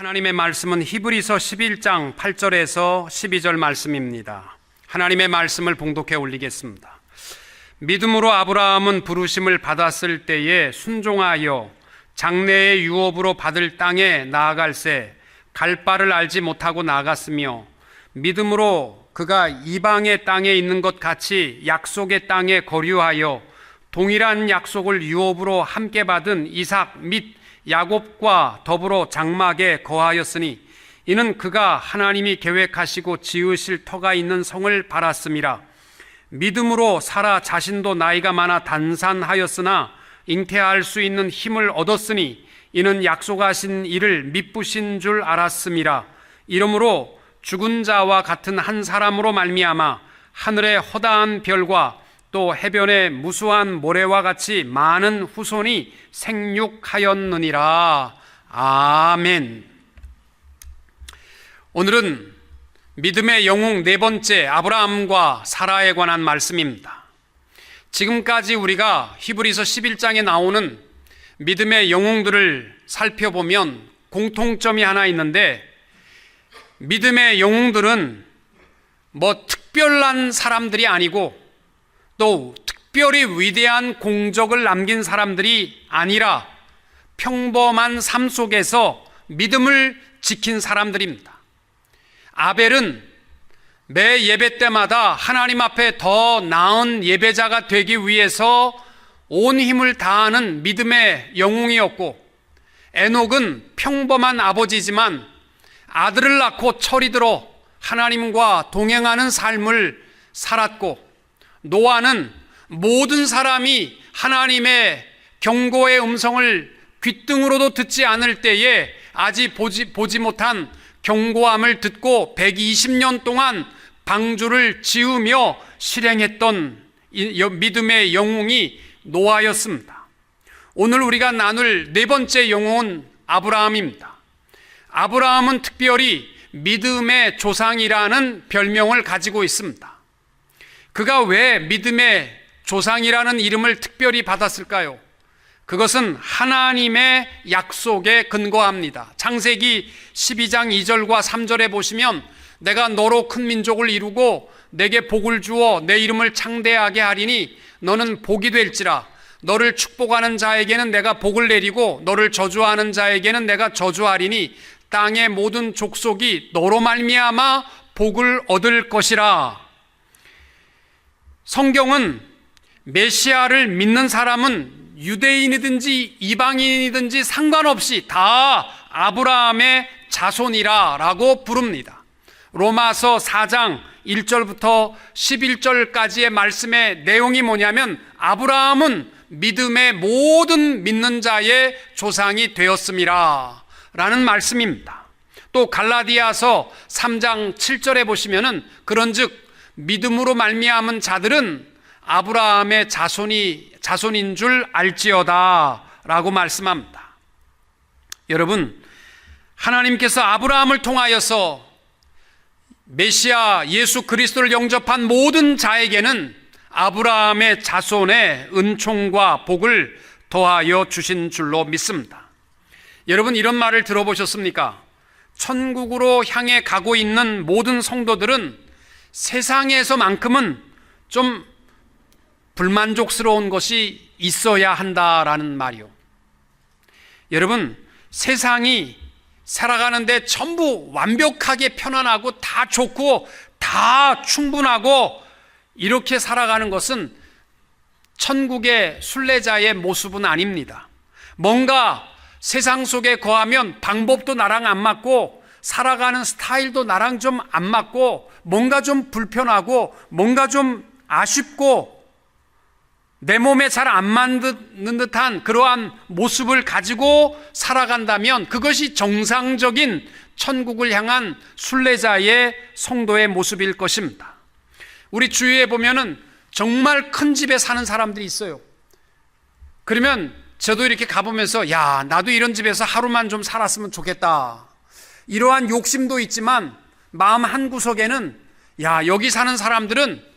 하나님의 말씀은 히브리서 11장 8절에서 12절 말씀입니다. 하나님의 말씀을 봉독해 올리겠습니다. 믿음으로 아브라함은 부르심을 받았을 때에 순종하여 장래의 유업으로 받을 땅에 나아갈새 갈 바를 알지 못하고 나아갔으며, 믿음으로 그가 이방의 땅에 있는 것 같이 약속의 땅에 거류하여 동일한 약속을 유업으로 함께 받은 이삭 및 야곱과 더불어 장막에 거하였으니, 이는 그가 하나님이 계획하시고 지으실 터가 있는 성을 바랐음이라. 믿음으로 사라 자신도 나이가 많아 단산하였으나 잉태할 수 있는 힘을 얻었으니, 이는 약속하신 이를 미쁘신 줄 알았음이라. 이러므로 죽은 자와 같은 한 사람으로 말미암아 하늘의 허다한 별과 또 해변의 무수한 모래와 같이 많은 후손이 생육하였느니라. 아멘. 오늘은 믿음의 영웅 네 번째 아브라함과 사라에 관한 말씀입니다. 지금까지 우리가 히브리서 11장에 나오는 믿음의 영웅들을 살펴보면 공통점이 하나 있는데, 믿음의 영웅들은 특별한 사람들이 아니고 또 특별히 위대한 공적을 남긴 사람들이 아니라 평범한 삶 속에서 믿음을 지킨 사람들입니다. 아벨은 매 예배 때마다 하나님 앞에 더 나은 예배자가 되기 위해서 온 힘을 다하는 믿음의 영웅이었고, 에녹은 평범한 아버지지만 아들을 낳고 철이 들어 하나님과 동행하는 삶을 살았고, 노아는 모든 사람이 하나님의 경고의 음성을 귓등으로도 듣지 않을 때에 아직 보지 못한 경고함을 듣고 120년 동안 방주를 지으며 실행했던 믿음의 영웅이 노아였습니다. 오늘 우리가 나눌 네 번째 영웅은 아브라함입니다. 아브라함은 특별히 믿음의 조상이라는 별명을 가지고 있습니다. 그가 왜 믿음의 조상이라는 이름을 특별히 받았을까요? 그것은 하나님의 약속에 근거합니다. 창세기 12장 2절과 3절에 보시면, 내가 너로 큰 민족을 이루고 내게 복을 주어 내 이름을 창대하게 하리니 너는 복이 될지라. 너를 축복하는 자에게는 내가 복을 내리고 너를 저주하는 자에게는 내가 저주하리니 땅의 모든 족속이 너로 말미암아 복을 얻을 것이라. 성경은 메시아를 믿는 사람은 유대인이든지 이방인이든지 상관없이 다 아브라함의 자손이라 라고 부릅니다. 로마서 4장 1절부터 11절까지의 말씀의 내용이 뭐냐면, 아브라함은 믿음의 모든 믿는 자의 조상이 되었음이라 라는 말씀입니다. 또 갈라디아서 3장 7절에 보시면은, 그런즉 믿음으로 말미암은 자들은 아브라함의 자손인 줄 알지어다 라고 말씀합니다. 여러분, 하나님께서 아브라함을 통하여서 메시아 예수 그리스도를 영접한 모든 자에게는 아브라함의 자손의 은총과 복을 더하여 주신 줄로 믿습니다. 여러분, 이런 말을 들어보셨습니까? 천국으로 향해 가고 있는 모든 성도들은 세상에서만큼은 좀 불만족스러운 것이 있어야 한다라는 말이요. 여러분, 세상이 살아가는데 전부 완벽하게 편안하고 다 좋고 다 충분하고 이렇게 살아가는 것은 천국의 순례자의 모습은 아닙니다. 뭔가 세상 속에 거하면 방법도 나랑 안 맞고 살아가는 스타일도 나랑 좀 안 맞고 뭔가 좀 불편하고 뭔가 좀 아쉽고 내 몸에 잘 안 맞는 듯한 그러한 모습을 가지고 살아간다면 그것이 정상적인 천국을 향한 순례자의 성도의 모습일 것입니다. 우리 주위에 보면은 정말 큰 집에 사는 사람들이 있어요. 그러면 저도 이렇게 가보면서, 야, 나도 이런 집에서 하루만 좀 살았으면 좋겠다, 이러한 욕심도 있지만 마음 한구석에는, 야, 여기 사는 사람들은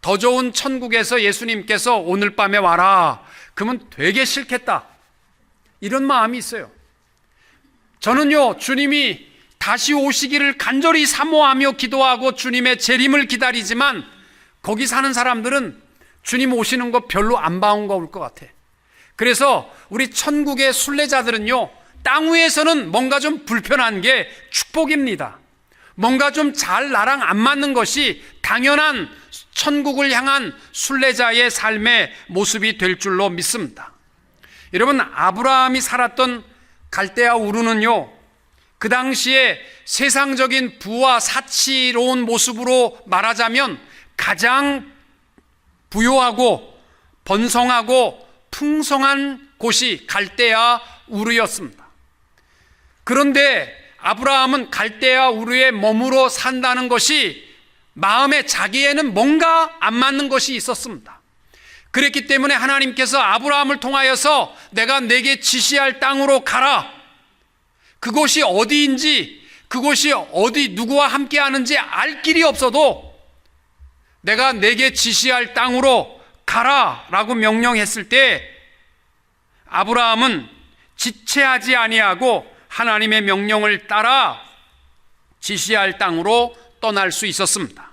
더 좋은 천국에서 예수님께서 오늘 밤에 와라, 그러면 되게 싫겠다, 이런 마음이 있어요. 저는요, 주님이 다시 오시기를 간절히 사모하며 기도하고 주님의 재림을 기다리지만 거기 사는 사람들은 주님 오시는 거 별로 안 반가울 것 같아. 그래서 우리 천국의 순례자들은요, 땅 위에서는 뭔가 좀 불편한 게 축복입니다. 뭔가 좀 잘 나랑 안 맞는 것이 당연한 천국을 향한 순례자의 삶의 모습이 될 줄로 믿습니다. 여러분, 아브라함이 살았던 갈대아 우르는요, 그 당시에 세상적인 부와 사치로운 모습으로 말하자면 가장 부요하고 번성하고 풍성한 곳이 갈대아 우르였습니다. 그런데 아브라함은 갈대아 우르에 머무러 산다는 것이 마음에 자기에는 뭔가 안 맞는 것이 있었습니다. 그랬기 때문에 하나님께서 아브라함을 통하여서 내가 내게 지시할 땅으로 가라. 그곳이 어디인지, 그곳이 어디 누구와 함께 하는지 알 길이 없어도 내가 내게 지시할 땅으로 가라 라고 명령했을 때 아브라함은 지체하지 아니하고 하나님의 명령을 따라 지시할 땅으로 떠날 수 있었습니다.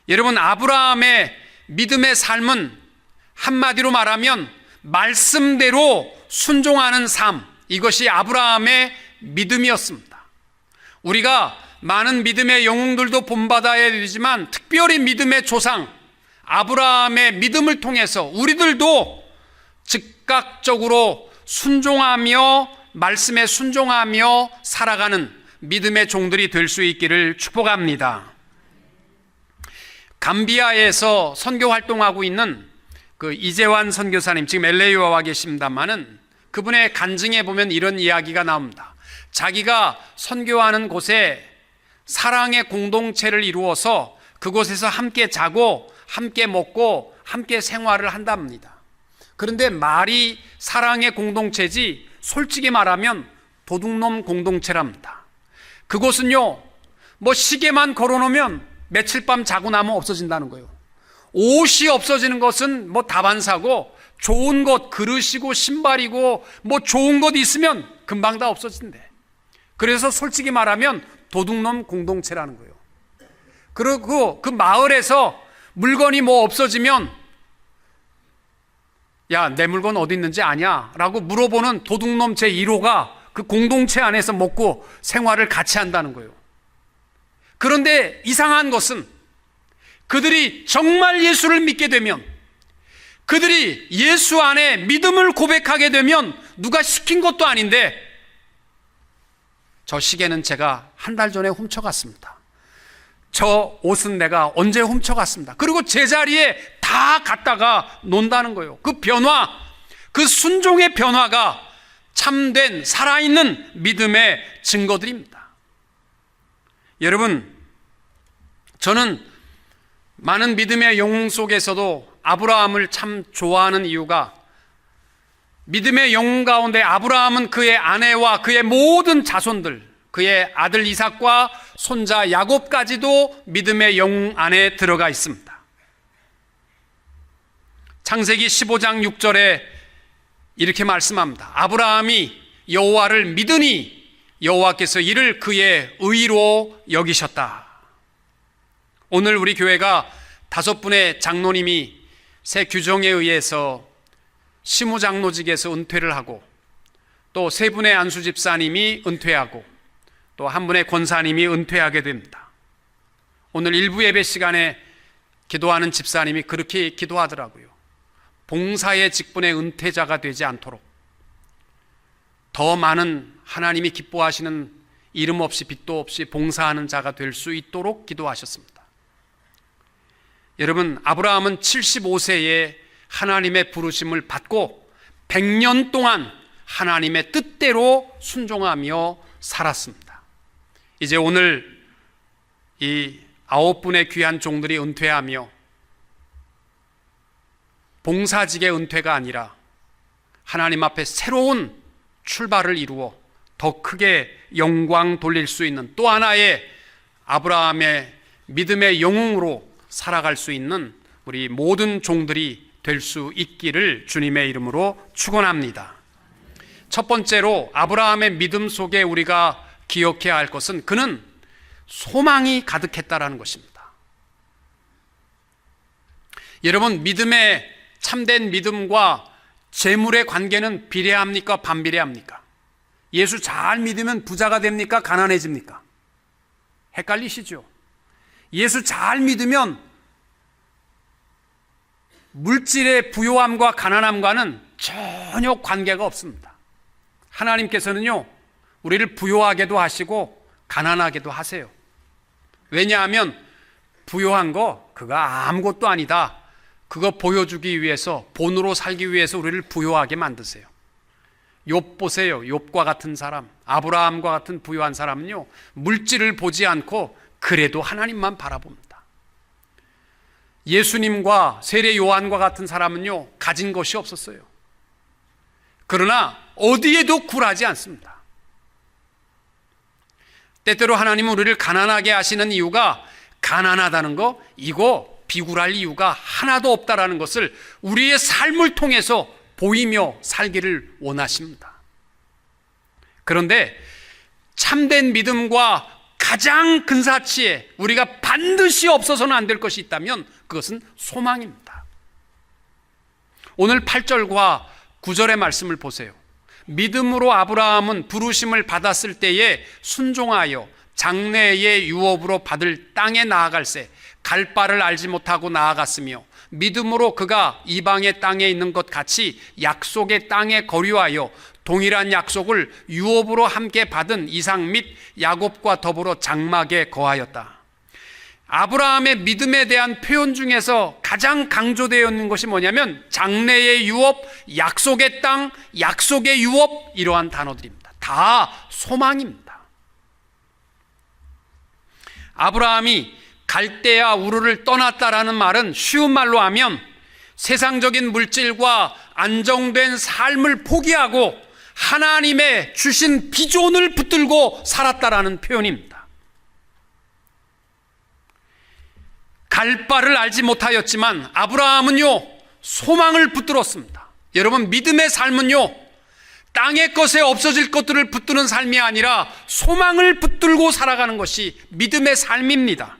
여러분, 아브라함의 믿음의 삶은 한마디로 말하면 말씀대로 순종하는 삶, 이것이 아브라함의 믿음이었습니다. 우리가 많은 믿음의 영웅들도 본받아야 되지만 특별히 믿음의 조상 아브라함의 믿음을 통해서 우리들도 즉각적으로 순종하며 말씀에 순종하며 살아가는 믿음의 종들이 될 수 있기를 축복합니다. 감비아에서 선교 활동하고 있는 그 이재환 선교사님, 지금 LA에 와 계십니다만은 그분의 간증에 보면 이런 이야기가 나옵니다. 자기가 선교하는 곳에 사랑의 공동체를 이루어서 그곳에서 함께 자고 함께 먹고 함께 생활을 한답니다. 그런데 말이 사랑의 공동체지 솔직히 말하면 도둑놈 공동체랍니다. 그곳은요, 뭐 시계만 걸어놓으면 며칠 밤 자고 나면 없어진다는 거예요. 옷이 없어지는 것은 뭐 다반사고 좋은 것, 그릇이고 신발이고 뭐 좋은 것 있으면 금방 다 없어진대. 그래서 솔직히 말하면 도둑놈 공동체라는 거예요. 그리고 그 마을에서 물건이 뭐 없어지면 야, 내 물건 어디 있는지 아냐? 라고 물어보는 도둑놈 제1호가 그 공동체 안에서 먹고 생활을 같이 한다는 거예요. 그런데 이상한 것은 그들이 정말 예수를 믿게 되면, 그들이 예수 안에 믿음을 고백하게 되면 누가 시킨 것도 아닌데 저 시계는 제가 한 달 전에 훔쳐갔습니다. 저 옷은 내가 언제 훔쳐갔습니다. 그리고 제자리에 다 갖다가 논다는 거예요. 그 변화, 그 순종의 변화가 참된 살아있는 믿음의 증거들입니다. 여러분, 저는 많은 믿음의 영웅 속에서도 아브라함을 참 좋아하는 이유가 믿음의 영웅 가운데 아브라함은 그의 아내와 그의 모든 자손들, 그의 아들 이삭과 손자 야곱까지도 믿음의 영웅 안에 들어가 있습니다. 창세기 15장 6절에 이렇게 말씀합니다. 아브라함이 여호와를 믿으니 여호와께서 이를 그의 의로 여기셨다. 오늘 우리 교회가 5분의 장로님이 새 규정에 의해서 시무장로직에서 은퇴를 하고 또 3분의 안수집사님이 은퇴하고 또 1분의 권사님이 은퇴하게 됩니다. 오늘 일부 예배 시간에 기도하는 집사님이 그렇게 기도하더라고요. 봉사의 직분의 은퇴자가 되지 않도록 더 많은 하나님이 기뻐하시는 이름 없이 빚도 없이 봉사하는 자가 될 수 있도록 기도하셨습니다. 여러분, 아브라함은 75세에 하나님의 부르심을 받고 100년 동안 하나님의 뜻대로 순종하며 살았습니다. 이제 오늘 이 9분의 귀한 종들이 은퇴하며 봉사직의 은퇴가 아니라 하나님 앞에 새로운 출발을 이루어 더 크게 영광 돌릴 수 있는 또 하나의 아브라함의 믿음의 영웅으로 살아갈 수 있는 우리 모든 종들이 될 수 있기를 주님의 이름으로 축원합니다. 첫 번째로 아브라함의 믿음 속에 우리가 기억해야 할 것은 그는 소망이 가득했다라는 것입니다. 여러분, 믿음의 참된 믿음과 재물의 관계는 비례합니까? 반비례합니까? 예수 잘 믿으면 부자가 됩니까? 가난해집니까? 헷갈리시죠? 예수 잘 믿으면 물질의 부요함과 가난함과는 전혀 관계가 없습니다. 하나님께서는요, 우리를 부요하게도 하시고 가난하게도 하세요. 왜냐하면 부요한 거 그거 아무것도 아니다. 그거 보여주기 위해서, 본으로 살기 위해서 우리를 부요하게 만드세요. 욥 보세요. 욥과 같은 사람, 아브라함과 같은 부요한 사람은요, 물질을 보지 않고 그래도 하나님만 바라봅니다. 예수님과 세례 요한과 같은 사람은요, 가진 것이 없었어요. 그러나 어디에도 굴하지 않습니다. 때때로 하나님은 우리를 가난하게 하시는 이유가, 가난하다는 거, 이거 비굴할 이유가 하나도 없다라는 것을 우리의 삶을 통해서 보이며 살기를 원하십니다. 그런데 참된 믿음과 가장 근사치에 우리가 반드시 없어서는 안 될 것이 있다면 그것은 소망입니다. 오늘 8절과 9절의 말씀을 보세요. 믿음으로 아브라함은 부르심을 받았을 때에 순종하여 장래의 유업으로 받을 땅에 나아갈새 갈 바를 알지 못하고 나아갔으며, 믿음으로 그가 이방의 땅에 있는 것 같이 약속의 땅에 거류하여 동일한 약속을 유업으로 함께 받은 이삭 및 야곱과 더불어 장막에 거하였다. 아브라함의 믿음에 대한 표현 중에서 가장 강조되어 있는 것이 뭐냐면 장래의 유업, 약속의 땅, 약속의 유업, 이러한 단어들입니다. 다 소망입니다. 아브라함이 갈대아 우르를 떠났다라는 말은 쉬운 말로 하면 세상적인 물질과 안정된 삶을 포기하고 하나님의 주신 비전을 붙들고 살았다라는 표현입니다. 갈 바를 알지 못하였지만 아브라함은요, 소망을 붙들었습니다. 여러분, 믿음의 삶은요, 땅의 것에 없어질 것들을 붙드는 삶이 아니라 소망을 붙들고 살아가는 것이 믿음의 삶입니다.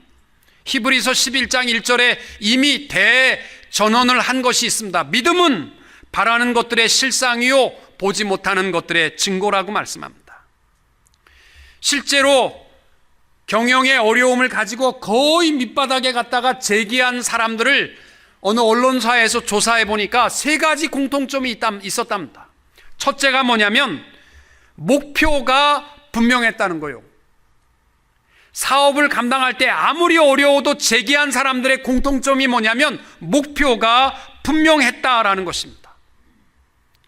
히브리서 11장 1절에 이미 대전언을 한 것이 있습니다. 믿음은 바라는 것들의 실상이요 보지 못하는 것들의 증거라고 말씀합니다. 실제로 경영의 어려움을 가지고 거의 밑바닥에 갔다가 재기한 사람들을 어느 언론사에서 조사해 보니까 세 가지 공통점이 있었답니다. 첫째가 뭐냐면 목표가 분명했다는 거예요. 사업을 감당할 때 아무리 어려워도 재기한 사람들의 공통점이 뭐냐면 목표가 분명했다라는 것입니다.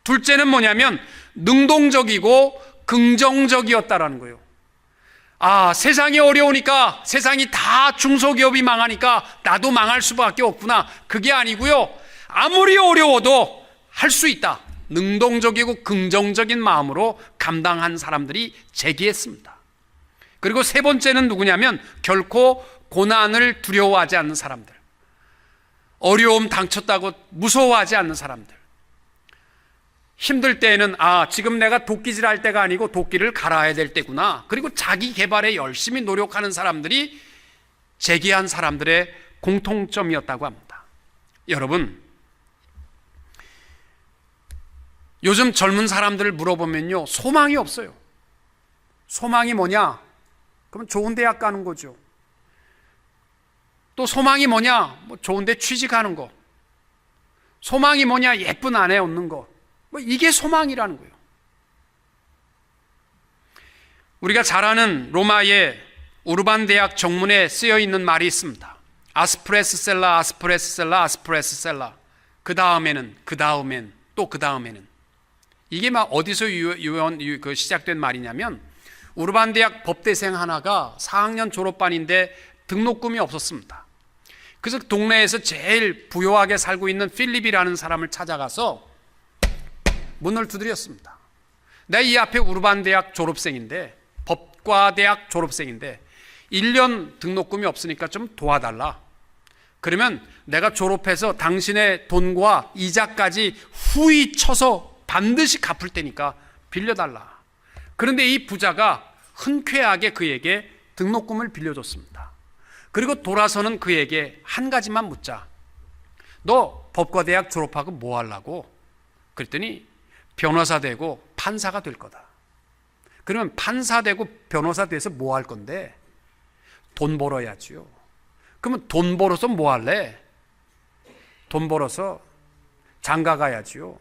둘째는 뭐냐면 능동적이고 긍정적이었다라는 거예요. 아, 세상이 어려우니까, 세상이 다 중소기업이 망하니까 나도 망할 수밖에 없구나. 그게 아니고요, 아무리 어려워도 할 수 있다. 능동적이고 긍정적인 마음으로 감당한 사람들이 재기했습니다. 그리고 세 번째는 누구냐면 결코 고난을 두려워하지 않는 사람들, 어려움 당쳤다고 무서워하지 않는 사람들, 힘들 때에는 아, 지금 내가 도끼질 할 때가 아니고 도끼를 갈아야 될 때구나. 그리고 자기 개발에 열심히 노력하는 사람들이 재기한 사람들의 공통점이었다고 합니다. 여러분, 요즘 젊은 사람들을 물어보면요, 소망이 없어요. 소망이 뭐냐? 그럼 좋은 대학 가는 거죠. 또 소망이 뭐냐? 뭐 좋은 데 취직하는 거. 소망이 뭐냐? 예쁜 아내 얻는 거. 뭐 이게 소망이라는 거예요. 우리가 잘 아는 로마의 우르반 대학 정문에 쓰여 있는 말이 있습니다. 아스프레스셀라, 아스프레스셀라, 아스프레스셀라. 그 다음에는, 그 다음엔, 또 그 다음에는. 이게 막 어디서 시작된 말이냐면, 우르반 대학 법대생 하나가 4학년 졸업반인데 등록금이 없었습니다. 그래서 동네에서 제일 부유하게 살고 있는 필립이라는 사람을 찾아가서 문을 두드렸습니다. 내가 이 앞에 우르반 대학 졸업생인데, 법과 대학 졸업생인데 1년 등록금이 없으니까 좀 도와달라. 그러면 내가 졸업해서 당신의 돈과 이자까지 후이 쳐서 반드시 갚을 테니까 빌려달라. 그런데 이 부자가 흔쾌하게 그에게 등록금을 빌려줬습니다. 그리고 돌아서는 그에게 한 가지만 묻자. 너 법과대학 졸업하고 뭐 하려고? 그랬더니 변호사 되고 판사가 될 거다. 그러면 판사 되고 변호사 돼서 뭐 할 건데? 돈 벌어야지요. 그러면 돈 벌어서 뭐 할래? 돈 벌어서 장가 가야지요.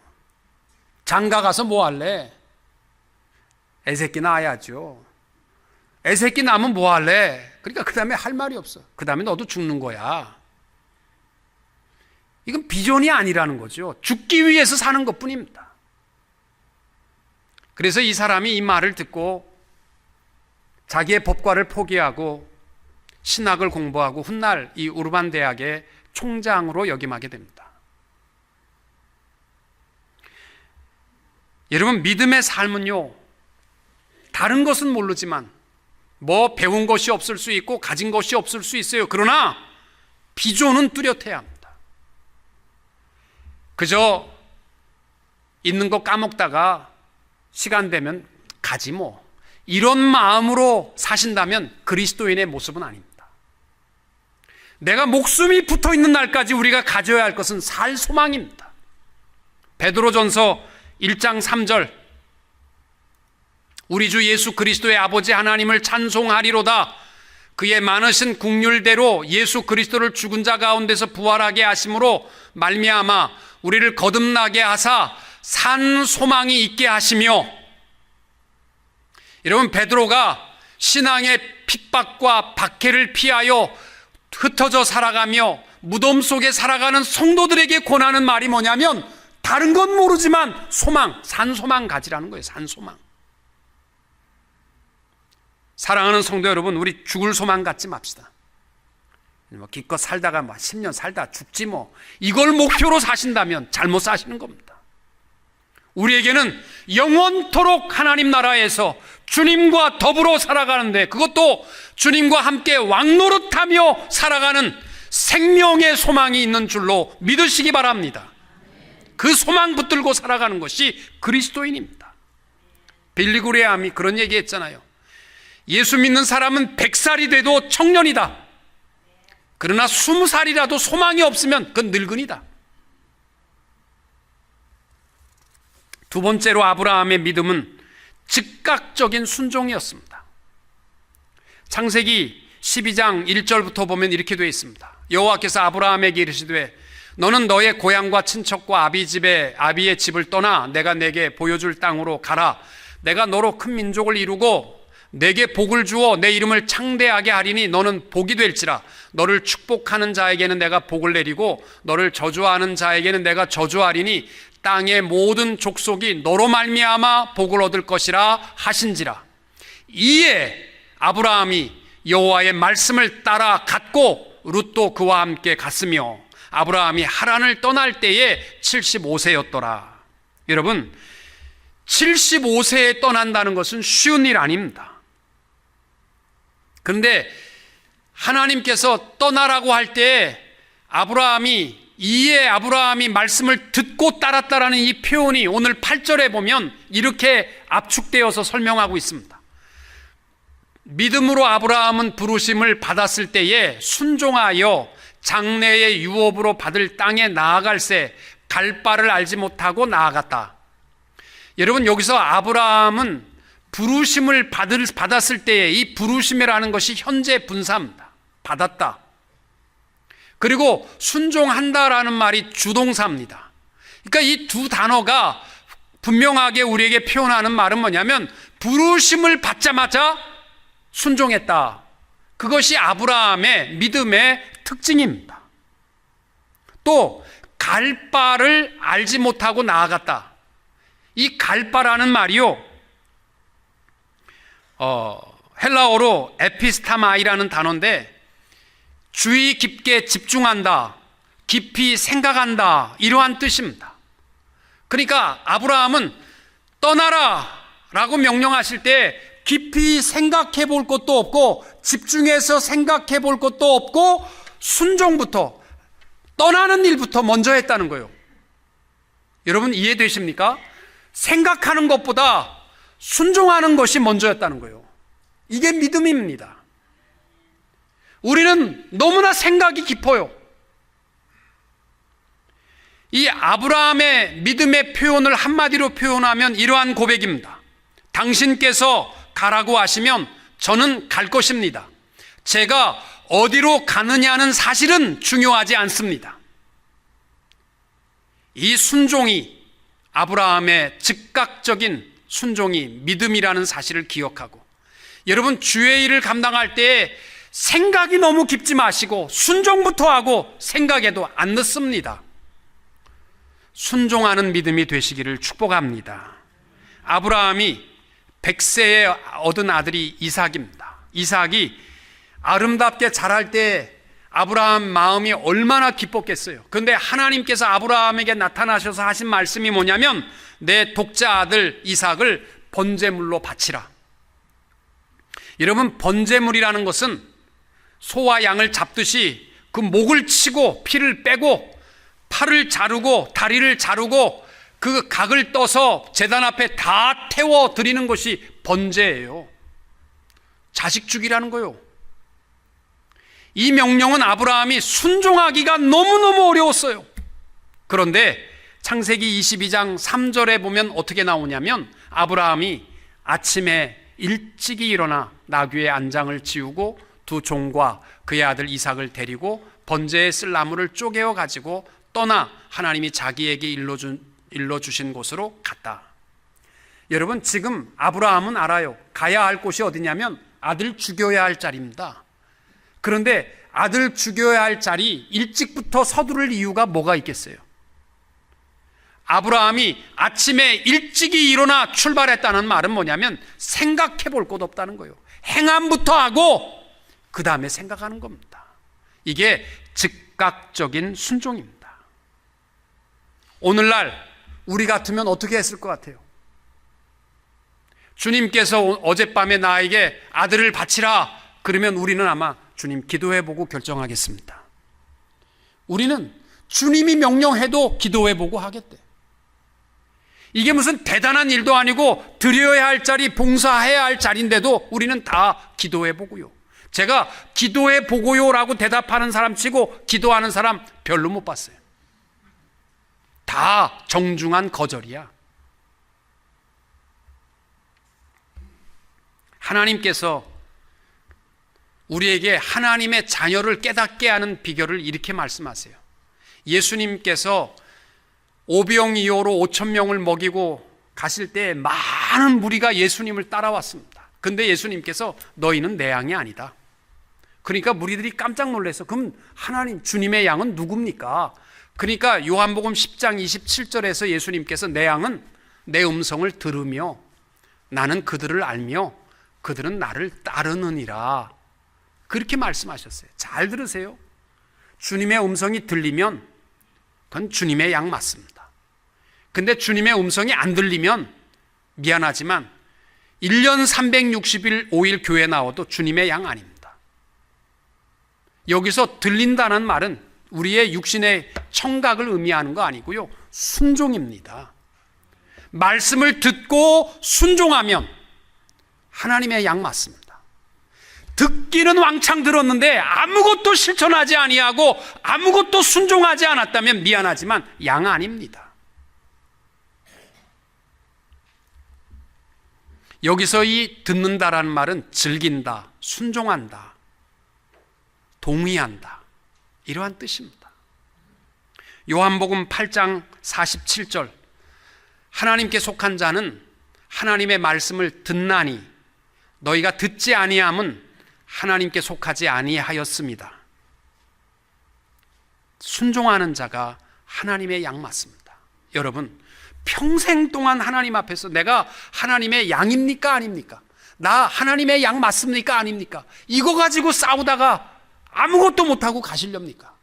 장가 가서 뭐 할래? 애새끼 낳아야죠. 애새끼 낳으면 뭐 할래? 그러니까 그 다음에 할 말이 없어. 그 다음에 너도 죽는 거야. 이건 비전이 아니라는 거죠. 죽기 위해서 사는 것뿐입니다. 그래서 이 사람이 이 말을 듣고 자기의 법과를 포기하고 신학을 공부하고 훗날 이 우르반 대학의 총장으로 역임하게 됩니다. 여러분, 믿음의 삶은요, 다른 것은 모르지만 뭐 배운 것이 없을 수 있고 가진 것이 없을 수 있어요. 그러나 비전은 뚜렷해야 합니다. 그저 있는 거 까먹다가 시간 되면 가지 뭐, 이런 마음으로 사신다면 그리스도인의 모습은 아닙니다. 내가 목숨이 붙어있는 날까지 우리가 가져야 할 것은 살 소망입니다. 베드로전서 1장 3절, 우리 주 예수 그리스도의 아버지 하나님을 찬송하리로다. 그의 많으신 긍휼대로 예수 그리스도를 죽은 자 가운데서 부활하게 하심으로 말미암아 우리를 거듭나게 하사 산 소망이 있게 하시며. 여러분, 베드로가 신앙의 핍박과 박해를 피하여 흩어져 살아가며 무덤 속에 살아가는 성도들에게 권하는 말이 뭐냐면, 다른 건 모르지만 소망, 산소망 가지라는 거예요. 산소망. 사랑하는 성도 여러분, 우리 죽을 소망 갖지 맙시다. 뭐 기껏 살다가 10년 살다 죽지 뭐, 이걸 목표로 사신다면 잘못 사시는 겁니다. 우리에게는 영원토록 하나님 나라에서 주님과 더불어 살아가는데, 그것도 주님과 함께 왕노릇하며 살아가는 생명의 소망이 있는 줄로 믿으시기 바랍니다. 그 소망 붙들고 살아가는 것이 그리스도인입니다. 빌리그레암이 그런 얘기했잖아요. 예수 믿는 사람은 100살이 돼도 청년이다. 그러나 20살이라도 소망이 없으면 그건 늙은이다. 두 번째로 아브라함의 믿음은 즉각적인 순종이었습니다. 창세기 12장 1절부터 보면 이렇게 되어 있습니다. 여호와께서 아브라함에게 이르시되 너는 너의 고향과 친척과 아비의 집을 떠나 내가 내게 보여줄 땅으로 가라. 내가 너로 큰 민족을 이루고 내게 복을 주어 내 이름을 창대하게 하리니 너는 복이 될지라. 너를 축복하는 자에게는 내가 복을 내리고 너를 저주하는 자에게는 내가 저주하리니 땅의 모든 족속이 너로 말미암아 복을 얻을 것이라 하신지라. 이에 아브라함이 여호와의 말씀을 따라 갔고 룻도 그와 함께 갔으며 아브라함이 하란을 떠날 때에 75세였더라. 여러분, 75세에 떠난다는 것은 쉬운 일 아닙니다. 그런데 하나님께서 떠나라고 할 때 이에 아브라함이 말씀을 듣고 따랐다라는 이 표현이 오늘 8절에 보면 이렇게 압축되어서 설명하고 있습니다. 믿음으로 아브라함은 부르심을 받았을 때에 순종하여 장래의 유업으로 받을 땅에 나아갈새 갈 바를 알지 못하고 나아갔다. 여러분, 여기서 아브라함은 부르심을 받았을 때에 이 부르심이라는 것이 현재 분사입니다. 받았다. 그리고 순종한다라는 말이 주동사입니다. 그러니까 이 두 단어가 분명하게 우리에게 표현하는 말은 뭐냐면 부르심을 받자마자 순종했다. 그것이 아브라함의 믿음의 특징입니다. 또 갈 바를 알지 못하고 나아갔다. 이 갈 바라는 말이요, 헬라어로 에피스타마이라는 단어인데 주의 깊게 집중한다, 깊이 생각한다, 이러한 뜻입니다. 그러니까 아브라함은 떠나라 라고 명령하실 때 깊이 생각해 볼 것도 없고 집중해서 생각해 볼 것도 없고 순종부터, 떠나는 일부터 먼저 했다는 거예요. 여러분, 이해되십니까? 생각하는 것보다 순종하는 것이 먼저였다는 거예요. 이게 믿음입니다. 우리는 너무나 생각이 깊어요. 이 아브라함의 믿음의 표현을 한마디로 표현하면 이러한 고백입니다. 당신께서 가라고 하시면 저는 갈 것입니다. 제가 어디로 가느냐는 사실은 중요하지 않습니다. 이 순종이, 아브라함의 즉각적인 순종이 믿음이라는 사실을 기억하고, 여러분 주의 일을 감당할 때 생각이 너무 깊지 마시고 순종부터 하고 생각에도 안 늦습니다. 순종하는 믿음이 되시기를 축복합니다. 아브라함이 100세에 얻은 아들이 이삭입니다. 이삭이 아름답게 자랄 때 아브라함 마음이 얼마나 기뻤겠어요. 그런데 하나님께서 아브라함에게 나타나셔서 하신 말씀이 뭐냐면 내 독자 아들 이삭을 번제물로 바치라. 여러분, 번제물이라는 것은 소와 양을 잡듯이 그 목을 치고 피를 빼고 팔을 자르고 다리를 자르고 그 각을 떠서 제단 앞에 다 태워 드리는 것이 번제예요. 자식 죽이라는 거요. 이 명령은 아브라함이 순종하기가 너무너무 어려웠어요. 그런데 창세기 22장 3절에 보면 어떻게 나오냐면 아브라함이 아침에 일찍이 일어나 나귀의 안장을 지우고 두 종과 그의 아들 이삭을 데리고 번제에 쓸 나무를 쪼개어 가지고 떠나 하나님이 자기에게 일러주신 곳으로 갔다. 여러분, 지금 아브라함은 알아요. 가야 할 곳이 어디냐면 아들 죽여야 할 자리입니다. 그런데 아들 죽여야 할 자리 일찍부터 서두를 이유가 뭐가 있겠어요? 아브라함이 아침에 일찍이 일어나 출발했다는 말은 뭐냐면 생각해 볼 것 없다는 거예요. 행함부터 하고 그 다음에 생각하는 겁니다. 이게 즉각적인 순종입니다. 오늘날 우리 같으면 어떻게 했을 것 같아요? 주님께서 어젯밤에 나에게 아들을 바치라 그러면 우리는 아마 주님 기도해보고 결정하겠습니다. 우리는 주님이 명령해도 기도해보고 하겠대. 이게 무슨 대단한 일도 아니고 드려야 할 자리, 봉사해야 할 자리인데도 우리는 다 기도해보고요. 제가 기도해보고요 라고 대답하는 사람 치고 기도하는 사람 별로 못 봤어요. 다 정중한 거절이야. 하나님께서 우리에게 하나님의 자녀를 깨닫게 하는 비결을 이렇게 말씀하세요. 예수님께서 오병이어로 5,000명을 먹이고 가실 때 많은 무리가 예수님을 따라왔습니다. 근데 예수님께서 너희는 내 양이 아니다. 그러니까 무리들이 깜짝 놀라서 그럼 하나님 주님의 양은 누굽니까? 그러니까 요한복음 10장 27절에서 예수님께서 내 양은 내 음성을 들으며 나는 그들을 알며 그들은 나를 따르느니라. 그렇게 말씀하셨어요. 잘 들으세요. 주님의 음성이 들리면 그건 주님의 양 맞습니다. 근데 주님의 음성이 안 들리면 미안하지만 1년 365일 교회 나와도 주님의 양 아닙니다. 여기서 들린다는 말은 우리의 육신의 청각을 의미하는 거 아니고요. 순종입니다. 말씀을 듣고 순종하면 하나님의 양 맞습니다. 듣기는 왕창 들었는데 아무것도 실천하지 아니하고 아무것도 순종하지 않았다면 미안하지만 양 아닙니다. 여기서 이 듣는다라는 말은 즐긴다, 순종한다, 동의한다 이러한 뜻입니다. 요한복음 8장 47절 하나님께 속한 자는 하나님의 말씀을 듣나니 너희가 듣지 아니함은 하나님께 속하지 아니하였습니다. 순종하는 자가 하나님의 양 맞습니다. 여러분, 평생 동안 하나님 앞에서 내가 하나님의 양입니까 아닙니까? 나 하나님의 양 맞습니까 아닙니까? 이거 가지고 싸우다가 아무것도 못하고 가시렵니까?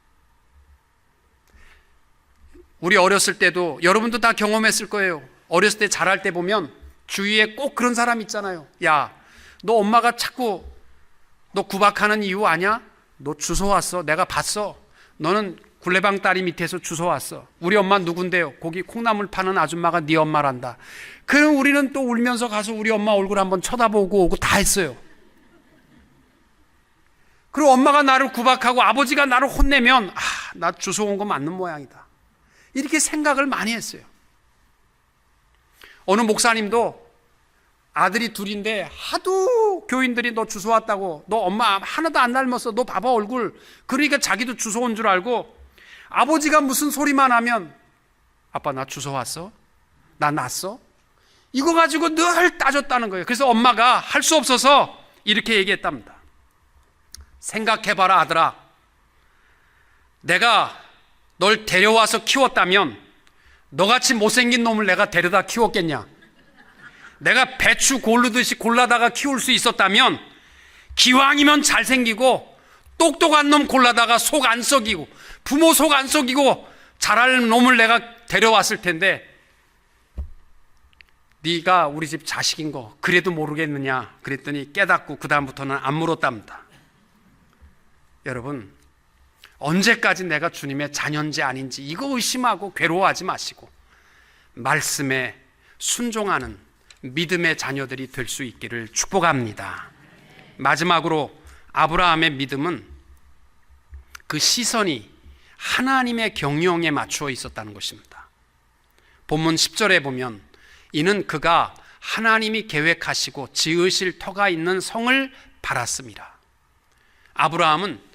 우리 어렸을 때도 여러분도 다 경험했을 거예요. 어렸을 때 자랄 때 보면 주위에 꼭 그런 사람 있잖아요. 야, 너 엄마가 자꾸 너 구박하는 이유 아냐? 너 주워 왔어. 내가 봤어. 너는 굴레방 다리 밑에서 주워왔어. 우리 엄마 누군데요? 거기 콩나물 파는 아줌마가 네 엄마란다. 그럼 우리는 또 울면서 가서 우리 엄마 얼굴 한번 쳐다보고 오고 다 했어요. 그리고 엄마가 나를 구박하고 아버지가 나를 혼내면 나 주워온 거 맞는 모양이다. 이렇게 생각을 많이 했어요. 어느 목사님도 아들이 둘인데 하도 교인들이 너 주워왔다고, 너 엄마 하나도 안 닮았어, 너 봐봐 얼굴. 그러니까 자기도 주워온 줄 알고 아버지가 무슨 소리만 하면 아빠 나 주워왔어? 나 낳았어? 이거 가지고 늘 따졌다는 거예요. 그래서 엄마가 할 수 없어서 이렇게 얘기했답니다. 생각해봐라 아들아, 내가 널 데려와서 키웠다면 너같이 못생긴 놈을 내가 데려다 키웠겠냐? 내가 배추 고르듯이 골라다가 키울 수 있었다면 기왕이면 잘생기고 똑똑한 놈 골라다가 속 안 썩이고 부모 속 안 썩이고 잘할 놈을 내가 데려왔을 텐데 네가 우리 집 자식인 거 그래도 모르겠느냐 그랬더니 깨닫고 그 다음부터는 안 물었답니다. 여러분, 언제까지 내가 주님의 자녀인지 아닌지 이거 의심하고 괴로워하지 마시고 말씀에 순종하는 믿음의 자녀들이 될 수 있기를 축복합니다. 마지막으로 아브라함의 믿음은 그 시선이 하나님의 경영에 맞추어 있었다는 것입니다. 본문 10절에 보면 이는 그가 하나님이 계획하시고 지으실 터가 있는 성을 바랐습니다. 아브라함은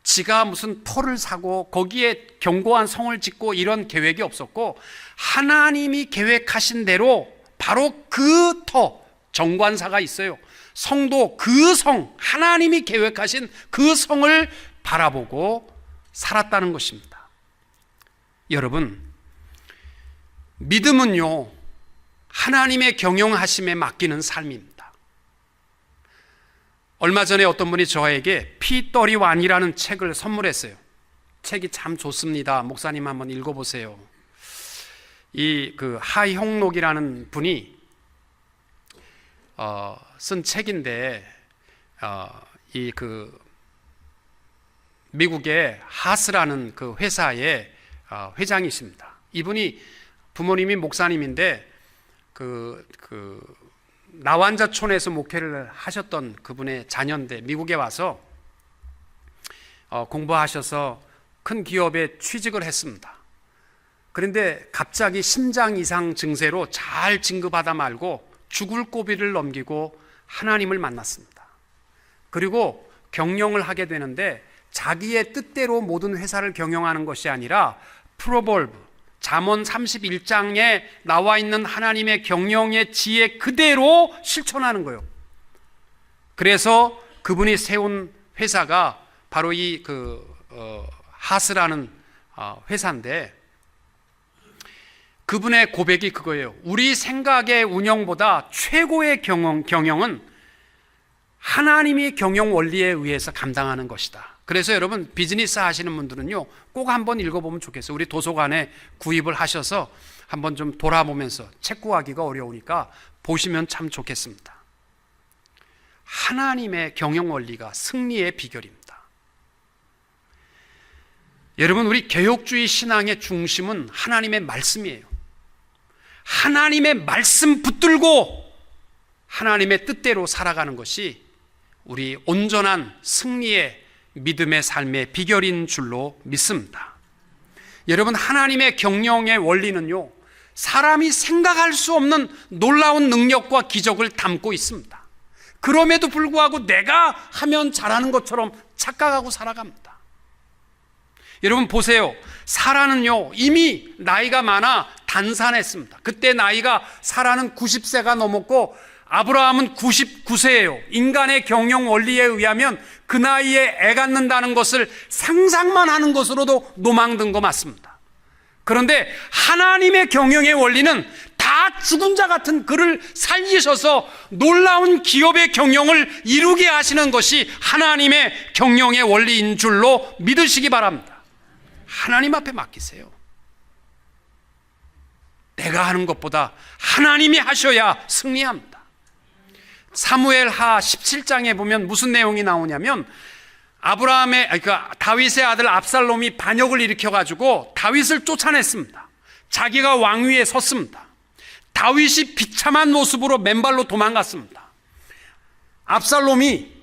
지가 무슨 터를 사고 거기에 견고한 성을 짓고 이런 계획이 없었고 하나님이 계획하신 대로 바로 그 터, 정관사가 있어요. 성도 그 성, 하나님이 계획하신 그 성을 바라보고 살았다는 것입니다. 여러분, 믿음은요, 하나님의 경영하심에 맡기는 삶입니다. 얼마 전에 어떤 분이 저에게 P31이라는 책을 선물했어요. 책이 참 좋습니다. 목사님 한번 읽어보세요. 이 하형록이라는 분이 쓴 책인데 미국의 하스라는 그 회사의 회장이십니다. 이분이 부모님이 목사님인데 나환자촌에서 목회를 하셨던 그분의 자녀인데 미국에 와서 공부하셔서 큰 기업에 취직을 했습니다. 그런데 갑자기 심장 이상 증세로 잘 진급하다 말고 죽을 고비를 넘기고 하나님을 만났습니다. 그리고 경영을 하게 되는데 자기의 뜻대로 모든 회사를 경영하는 것이 아니라 프로볼브, 잠언 31장에 나와 있는 하나님의 경영의 지혜 그대로 실천하는 거예요. 그래서 그분이 세운 회사가 바로 이 하스라는 회사인데 그분의 고백이 그거예요. 우리 생각의 운영보다 최고의 경영은 하나님이 경영 원리에 의해서 감당하는 것이다. 그래서 여러분 비즈니스 하시는 분들은요 꼭 한번 읽어보면 좋겠어요. 우리 도서관에 구입을 하셔서 한번 좀 돌아보면서 책 구하기가 어려우니까 보시면 참 좋겠습니다. 하나님의 경영 원리가 승리의 비결입니다. 여러분, 우리 개혁주의 신앙의 중심은 하나님의 말씀이에요. 하나님의 말씀 붙들고 하나님의 뜻대로 살아가는 것이 우리 온전한 승리의 믿음의 삶의 비결인 줄로 믿습니다. 여러분, 하나님의 경영의 원리는요 사람이 생각할 수 없는 놀라운 능력과 기적을 담고 있습니다. 그럼에도 불구하고 내가 하면 잘하는 것처럼 착각하고 살아갑니다. 여러분 보세요. 사라는요 이미 나이가 많아 단산했습니다. 그때 나이가 사라는 90세가 넘었고 아브라함은 99세예요. 인간의 경영 원리에 의하면 그 나이에 애 갖는다는 것을 상상만 하는 것으로도 노망든 거 맞습니다. 그런데 하나님의 경영의 원리는 다 죽은 자 같은 그를 살리셔서 놀라운 기업의 경영을 이루게 하시는 것이 하나님의 경영의 원리인 줄로 믿으시기 바랍니다. 하나님 앞에 맡기세요. 내가 하는 것보다 하나님이 하셔야 승리합니다. 사무엘하 17장에 보면 무슨 내용이 나오냐면 다윗의 아들 압살롬이 반역을 일으켜가지고 다윗을 쫓아냈습니다. 자기가 왕위에 섰습니다. 다윗이 비참한 모습으로 맨발로 도망갔습니다. 압살롬이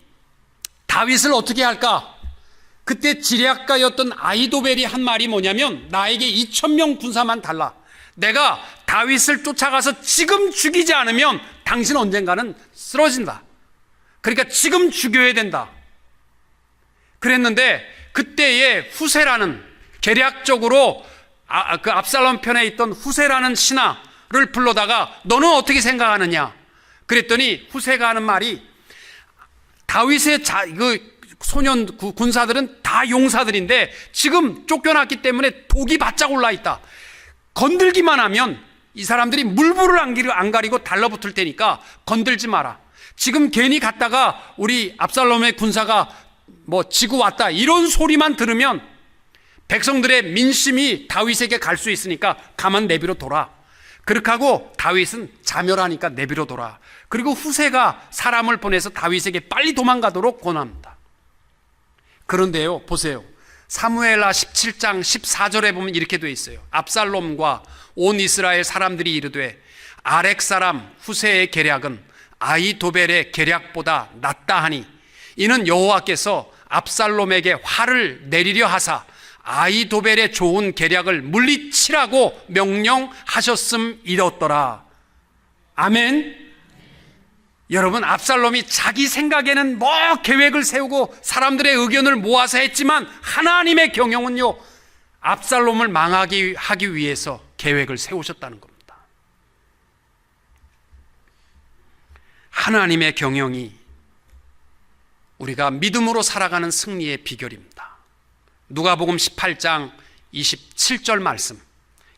다윗을 어떻게 할까? 그때 지략가였던 아히도벨이 한 말이 뭐냐면, 나에게 2,000명 군사만 달라. 내가 다윗을 쫓아가서 지금 죽이지 않으면 당신 언젠가는 쓰러진다. 그러니까 지금 죽여야 된다. 그랬는데 그때의 후세라는, 계략적으로 그 압살롬 편에 있던 후세라는 신하를 불러다가 너는 어떻게 생각하느냐? 그랬더니 후세가 하는 말이, 다윗의 소년 군사들은 다 용사들인데 지금 쫓겨났기 때문에 독이 바짝 올라 있다. 건들기만 하면 이 사람들이 물불을 안 가리고 달라붙을 테니까 건들지 마라. 지금 괜히 갔다가 우리 압살롬의 군사가 지고 왔다 이런 소리만 들으면 백성들의 민심이 다윗에게 갈 수 있으니까 가만 내비로 둬라. 그렇게 하고 다윗은 자멸하니까 내비로 둬라. 그리고 후세가 사람을 보내서 다윗에게 빨리 도망가도록 권합니다. 그런데요, 보세요. 사무엘하 17장 14절에 보면 이렇게 돼 있어요. 압살롬과 온 이스라엘 사람들이 이르되 아렉 사람 후세의 계략은 아히도벨의 계략보다 낫다 하니, 이는 여호와께서 압살롬에게 화를 내리려 하사 아히도벨의 좋은 계략을 물리치라고 명령하셨음이었더라. 아멘. 여러분, 압살롬이 자기 생각에는 계획을 세우고 사람들의 의견을 모아서 했지만 하나님의 경영은요, 압살롬을 망하게 하기 위해서 계획을 세우셨다는 겁니다. 하나님의 경영이 우리가 믿음으로 살아가는 승리의 비결입니다. 누가복음 18장 27절 말씀,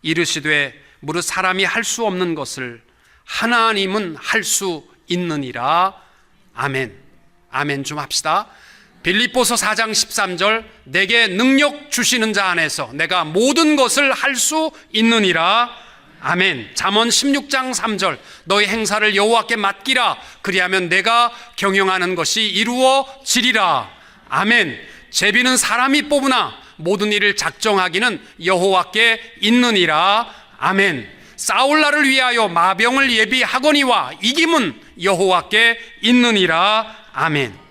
이르시되 무릇 사람이 할 수 없는 것을 하나님은 할 수 있느니라. 아멘. 아멘 좀 합시다. 빌립보서 4장 13절, 내게 능력 주시는 자 안에서 내가 모든 것을 할 수 있느니라. 아멘. 잠언 16장 3절, 너희 행사를 여호와께 맡기라. 그리하면 내가 경영하는 것이 이루어지리라. 아멘. 제비는 사람이 뽑으나 모든 일을 작정하기는 여호와께 있느니라. 아멘. 싸울 날을 위하여 마병을 예비하거니와 이김은 여호와께 있느니라. 아멘.